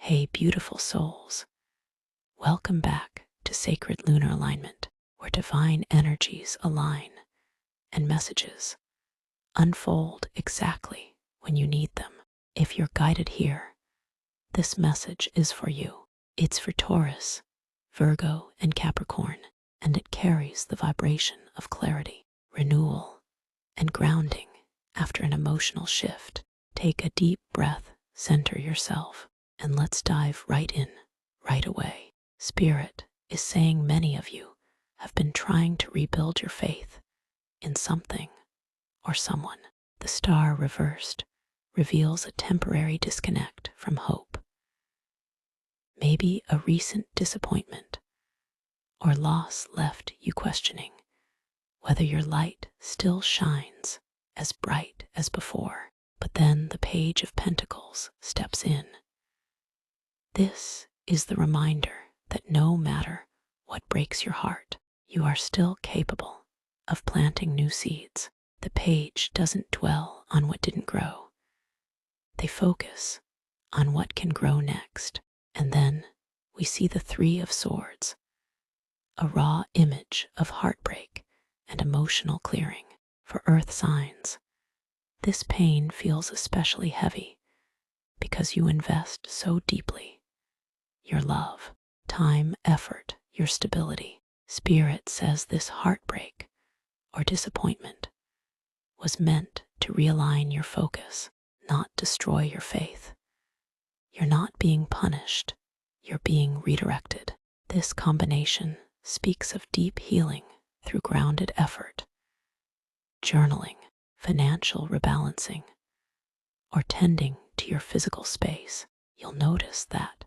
Hey, beautiful souls. Welcome back to Sacred Lunar Alignment, where divine energies align and messages unfold exactly when you need them. If you're guided here, this message is for you. It's for Taurus, Virgo, and Capricorn, and it carries the vibration of clarity, renewal, and grounding after an emotional shift. Take a deep breath, center yourself, and let's dive right in, right away. Spirit is saying many of you have been trying to rebuild your faith in something or someone. The star reversed reveals a temporary disconnect from hope. Maybe a recent disappointment or loss left you questioning whether your light still shines as bright as before. But then the Page of Pentacles steps in. This is the reminder that no matter what breaks your heart, you are still capable of planting new seeds. The page doesn't dwell on what didn't grow. They focus on what can grow next. And then we see the Three of Swords, a raw image of heartbreak and emotional clearing. For earth signs, this pain feels especially heavy because you invest so deeply. Your love, time, effort, your stability. Spirit says this heartbreak or disappointment was meant to realign your focus, not destroy your faith. You're not being punished, you're being redirected. This combination speaks of deep healing through grounded effort, journaling, financial rebalancing, or tending to your physical space. You'll notice that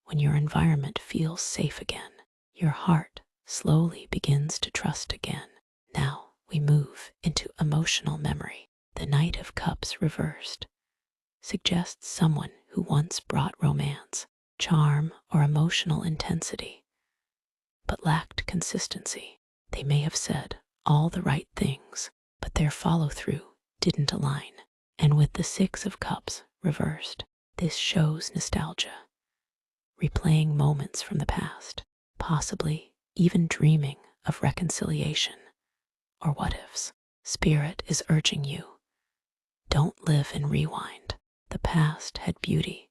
when your environment feels safe again, your heart slowly begins to trust again. Now we move into emotional memory. The Knight of Cups reversed suggests someone who once brought romance, charm, or emotional intensity, but lacked consistency. They may have said all the right things, but their follow-through didn't align. And with the Six of Cups reversed, this shows nostalgia, replaying moments from the past, possibly even dreaming of reconciliation or what-ifs. Spirit is urging you, don't live in rewind. The past had beauty,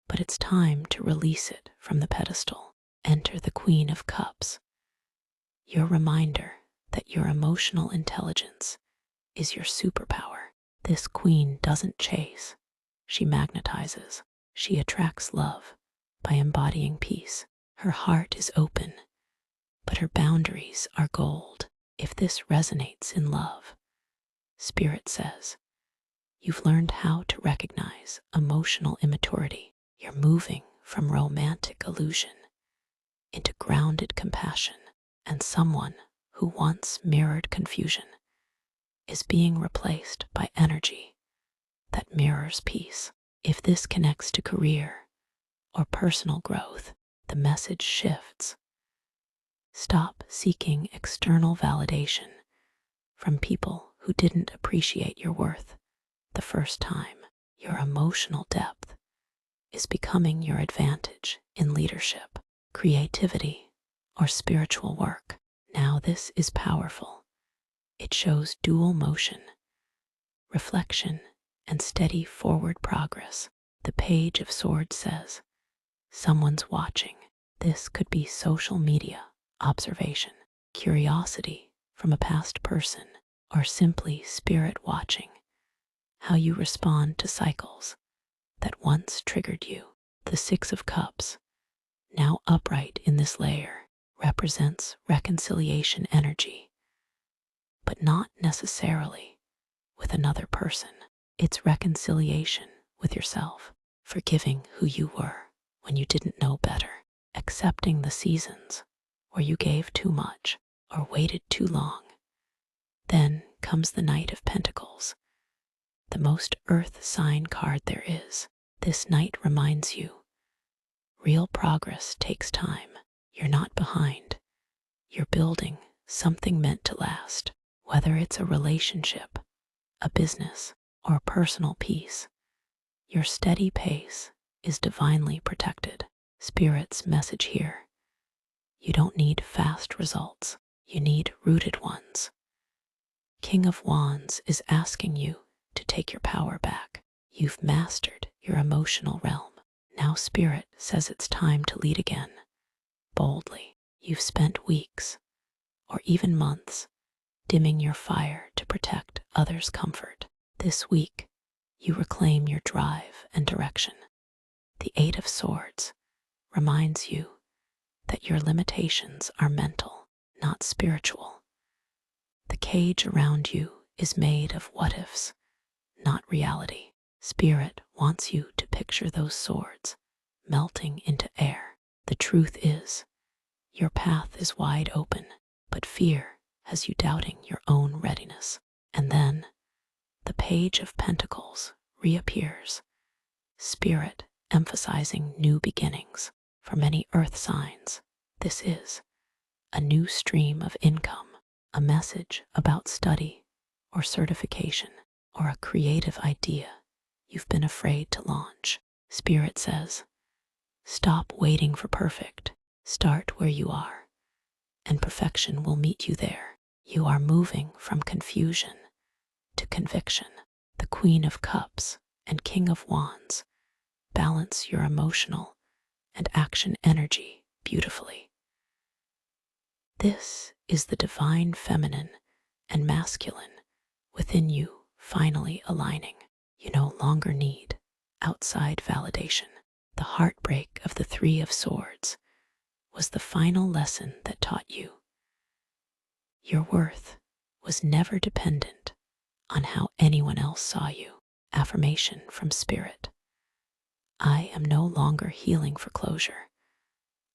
but it's time to release it from the pedestal. Enter the Queen of Cups, your reminder that your emotional intelligence is your superpower. This queen doesn't chase, she magnetizes. She attracts love by embodying peace. Her heart is open, but her boundaries are gold. If this resonates in love, Spirit says, you've learned how to recognize emotional immaturity. You're moving from romantic illusion into grounded compassion, and someone who once mirrored confusion is being replaced by energy that mirrors peace. If this connects to career or personal growth, the message shifts. Stop seeking external validation from people who didn't appreciate your worth the first time. Your emotional depth is becoming your advantage in leadership, creativity, or spiritual work. Now this is powerful. It shows dual motion, reflection, and steady forward progress. The Page of Swords says, someone's watching. This could be social media, observation, curiosity from a past person, or simply spirit watching how you respond to cycles that once triggered you. The Six of Cups, now upright in this layer, represents reconciliation energy, but not necessarily with another person. It's reconciliation with yourself, forgiving who you were when you didn't know better, accepting the seasons where you gave too much or waited too long. Then comes the Knight of Pentacles, the most earth sign card there is. This knight reminds you, real progress takes time. You're not behind. You're building something meant to last, whether it's a relationship, a business, or personal peace. Your steady pace is divinely protected. Spirit's message here: you don't need fast results, you need rooted ones. King of Wands is asking you to take your power back. You've mastered your emotional realm. Now Spirit says it's time to lead again, boldly. You've spent weeks, or even months, dimming your fire to protect others' comfort. This week, you reclaim your drive and direction. The Eight of Swords reminds you that your limitations are mental, not spiritual. The cage around you is made of what-ifs, not reality. Spirit wants you to picture those swords melting into air. The truth is, your path is wide open, but fear has you doubting your own readiness. And then, the Page of Pentacles reappears, Spirit emphasizing new beginnings. For many earth signs, this is a new stream of income, a message about study or certification, or a creative idea you've been afraid to launch. Spirit says, stop waiting for perfect. Start where you are, and perfection will meet you there. You are moving from confusion to conviction. The Queen of Cups and King of Wands balance your emotional and action energy beautifully. This is the divine feminine and masculine within you finally aligning. You no longer need outside validation. The heartbreak of the Three of Swords was the final lesson that taught you your worth was never dependent on how anyone else saw you. Affirmation from Spirit: I am no longer healing for closure.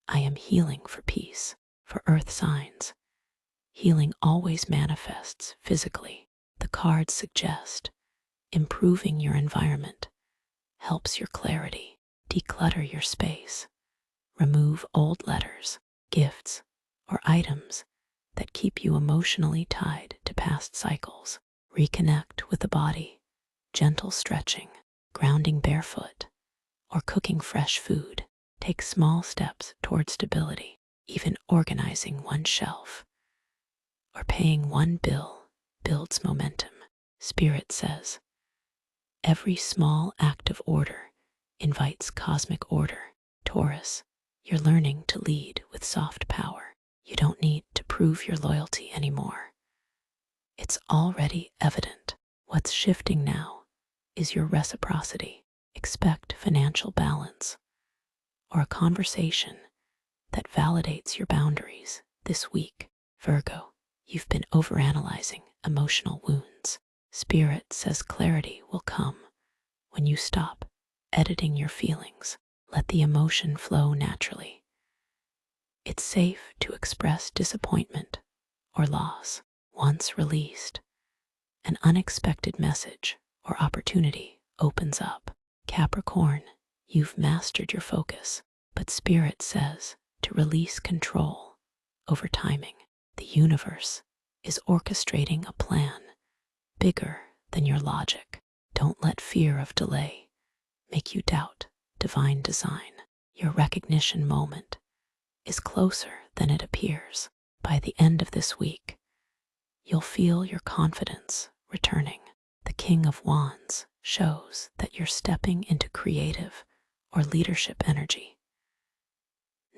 I am healing for peace. For earth signs, healing always manifests physically. The cards suggest improving your environment helps your clarity. Declutter your space. Remove old letters, gifts, or items that keep you emotionally tied to past cycles. Reconnect with the body. Gentle stretching, grounding barefoot, or cooking fresh food take small steps toward stability. Even organizing one shelf or paying one bill builds momentum. Spirit says, every small act of order invites cosmic order. Taurus, you're learning to lead with soft power. You don't need to prove your loyalty anymore. It's already evident. What's shifting now is your reciprocity. Expect financial balance or a conversation that validates your boundaries this week. Virgo, you've been overanalyzing emotional wounds. Spirit says clarity will come when you stop editing your feelings. Let the emotion flow naturally. It's safe to express disappointment or loss. Once released, an unexpected message or opportunity opens up. Capricorn, you've mastered your focus, but Spirit says to release control over timing. The universe is orchestrating a plan bigger than your logic. Don't let fear of delay make you doubt divine design. Your recognition moment is closer than it appears. By the end of this week, you'll feel your confidence returning. The King of Wands shows that you're stepping into creative or leadership energy,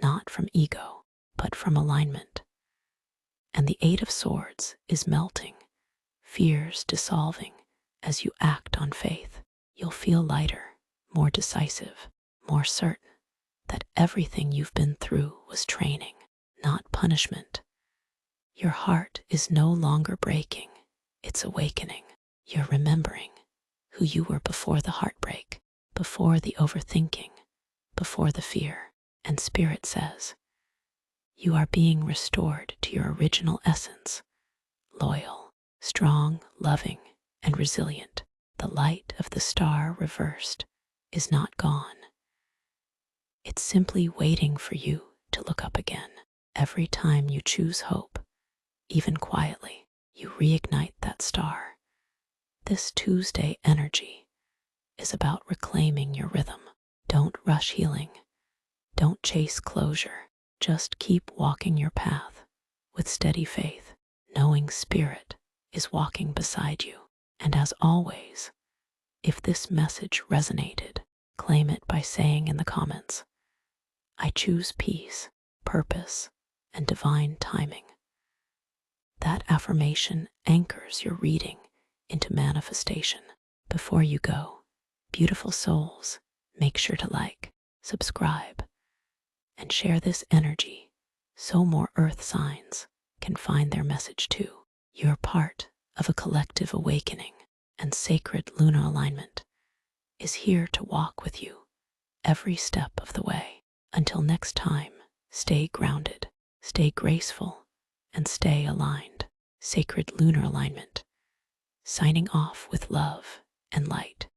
not from ego, but from alignment. And the Eight of Swords is melting, fears dissolving as you act on faith. You'll feel lighter, more decisive, more certain that everything you've been through was training, not punishment. Your heart is no longer breaking, it's awakening. You're remembering who you were before the heartbreak, before the overthinking, before the fear. And Spirit says, you are being restored to your original essence, loyal, strong, loving, and resilient. The light of the star reversed is not gone. It's simply waiting for you to look up again. Every time you choose hope, even quietly, you reignite that star. This Tuesday energy is about reclaiming your rhythm. Don't rush healing. Don't chase closure. Just keep walking your path with steady faith, knowing Spirit is walking beside you. And as always, if this message resonated, claim it by saying in the comments, I choose peace, purpose, and divine timing. That affirmation anchors your reading into manifestation. Before you go, beautiful souls, make sure to like, subscribe, and share this energy so more earth signs can find their message too. You're part of a collective awakening, and sacred lunar alignment is here to walk with you every step of the way. Until next time, stay grounded, stay graceful, and stay aligned. Sacred lunar alignment, signing off with love and light.